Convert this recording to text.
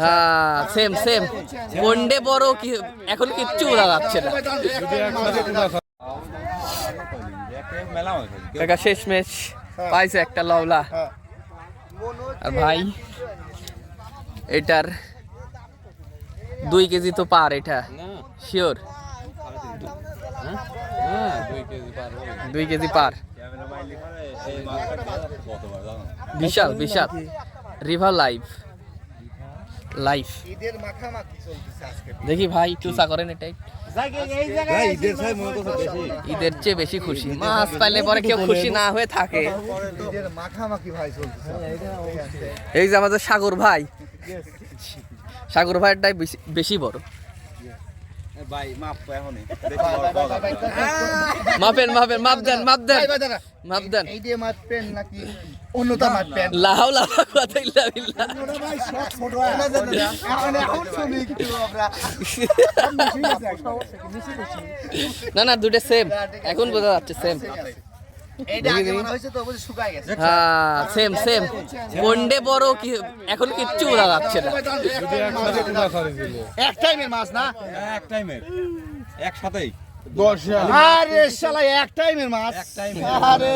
হ্যাঁ same same one day বড় কি এখন কিচ্ছু বোঝা যাচ্ছে না কাকা শেষমেশ পাইছে একটা লওলা আর ভাই এটার 2 কেজি তো পার এটা শিওর 2 কেজি পার বিশাল বিশাল রিভার লাইভ দেখি ভাই চুষা করেন এটাই ঈদের চেয়ে বেশি খুশি মাছ পাইলে পরে কেউ খুশি না হয়ে থাকে এই যে আমাদের সাগর ভাইয়েরটাই বেশি বড় মাপেন মাপ দেন লাউ না দুটো সেম এখন বোঝা যাচ্ছে সেম হ্যাঁ সেম ওয়ানডে বড় কি এখন কিচ্ছু বোঝা যাচ্ছে না এক টাইমের মাছ না একসাথেই 10 আরে শালা এক টাইমের মাছ আরে